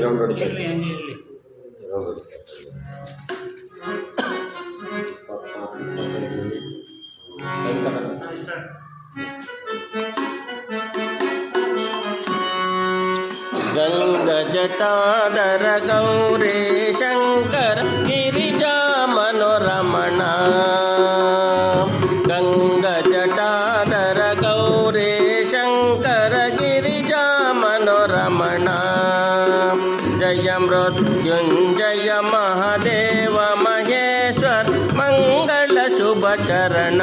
round ಹೊಡಿತಾ ಗಂಗ ಜಟಾಧರ ಗೌರಿ ಶಂಕರ ಗಿರಿಜಾ ಮನೋರಮಣ ಗಂಗ ಜಟಾಧರ ಗೌರಿ ಶಂಕರ ಗಿರಿಜಾ ಮನೋರಮಣ ಜಯ ಮೃತ್ಯುಂಜಯ ಮಹಾದೇವ ಮಹೇಶ್ವರ ಮಂಗಳ ಶುಭ ಚರಣ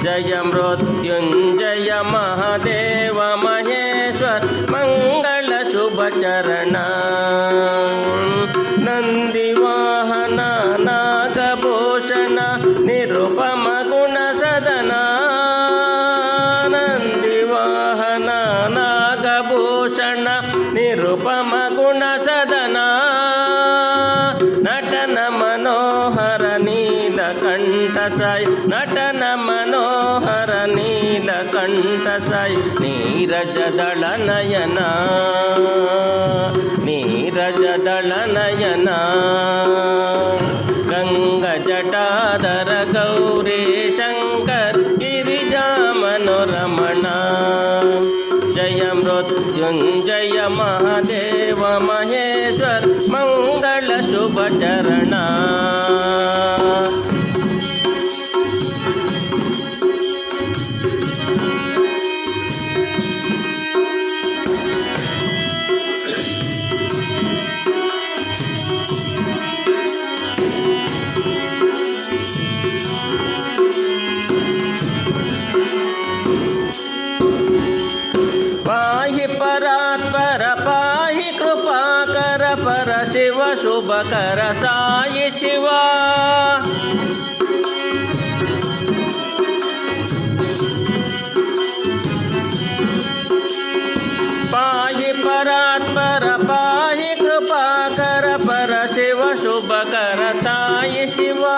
ಜಯ ಮೃತ್ಯುಂಜಯ ಮಹಾದೇವ ಮಹೇಶ್ವರ ಮಂಗಳ ಶುಭ ಚರಣ ನಂದಿ ವಾಹನ ನಾಗಭೂಷಣ ನಿರುಪಮ ಗುಣ ಸದನ ನಂದಿ ವಾಹನ ನಾಗಭೂಷಣ ನಿರುಪಮ ಗುಣ ಸದನ ನಟನ ಮನೋಹರ ನೀಲಕಂಠ ಸಾಯಿ ನಟನ ಮನೋಹರ ನೀಲಕಂಠ ಸಾಯಿ ನೀರಜ ದಳ ನಯನ ನೀರಜ ದಳ ನಯನ ಗಂಗ ಜಟಾಧರ ಗೌರಿ ಶಂಕರ ಗಿರಿಜಾ ಮನೋರಮಣ ಜಯ ಮೃತ್ಯುಂಜಯ ಮಹಾದೇವ ಮಹೇಶ್ವರ ಮಂಗಳ ಶುಭ ಚರಣ पाहि परात्पर पाहि कृपाकर पर शिव शुभकर साई शिवा पाहि परात्पर पाहि कृपाकर पर शिव शुभकर साई शिवा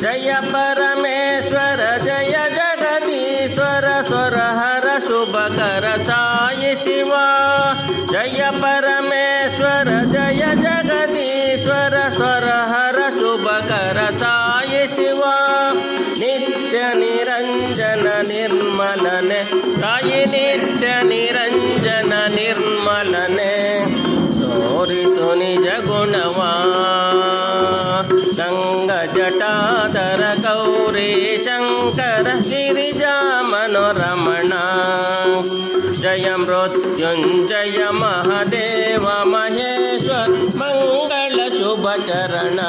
जय परमेश्वर जय जगदीश्वर स्वर हर शुभकर साई शिवा जय परमेश्वर जय जगदीश्वर स्वर हर शुभकर साई शिवा नित्य निरंजन निर्मलने साई नित्य निरंजन निर्मलने तोरिसु निज गुणवा गंग जटाधर गौरी शंकर गिरिजा मनोरमण जय मृत्युंजय महादेव महेश्वर मंगल शुभ चरण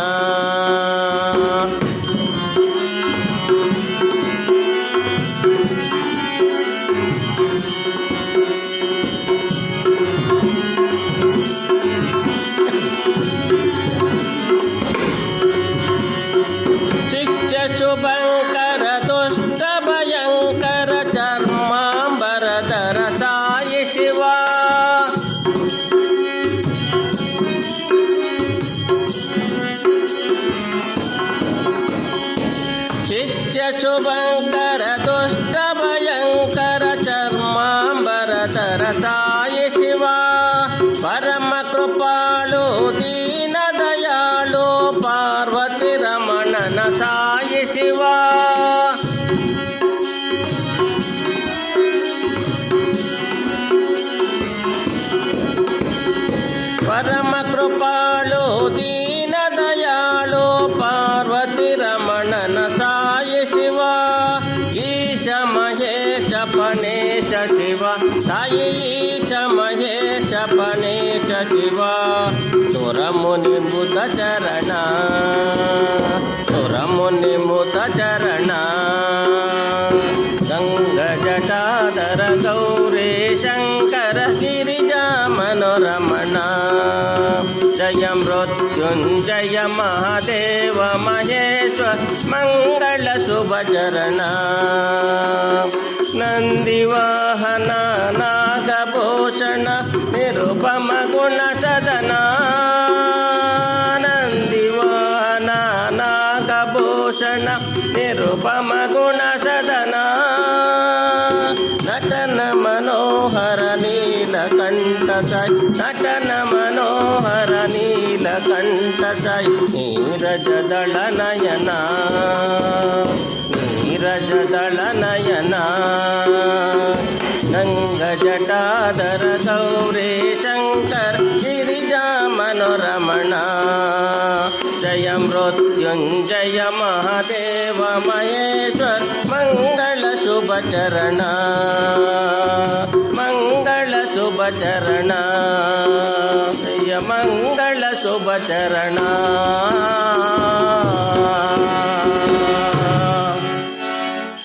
शुभंकर दुष्ट भयंकर चर्मांबरधर साई शिवा शिष्य शुभंकर दुष्ट भयंकर चर्मांबरधर साई शिवा परम कृपालु दीन दयालु पार्वती रमणन साई शिवा परम कृपालु दीन दयालु पार्वती रमणन साई शिवा ईश महेश पणेश शिवा साई ईश महेश पणेश शिवा तुर मुनि बुध चरण तुर मुनि बुध चरण गंग जटाधर गौरी शंकर गिरिजा मनोरमण जय मृत्युंजय महादेव महेश्वर मंगल शुभ चरण नंदी वाहन नागभूषण निरुपम गुण सदन नंदी वाहन नागभूषण निरुपम गुण सदन नटन ಮನೋಹರ ನೀಲಕಂಠ ಸಾಯಿ ನಟನ ಮನೋಹರ ನೀಲಕಂಠ ಸಾಯಿ ನೀರಜದಳ ನಯನ ನೀರಜದಳ ನಯನ ಗಂಗ ಜಟಾಧರ ಗೌರಿ ಶಂಕರ ಗಿರಿಜಾ ಮನೋರಮಣ ಜಯ ಮೃತ್ಯುಂಜಯ ಮಹಾದೇವ ಮಹೇಶ್ವರ ಮಂಗಳ ಶುಭ ಚರಣ ಮಂಗಳ ಶುಭ ಚರಣ ಜಯ ಮಂಗಳ ಶುಭ ಚರಣ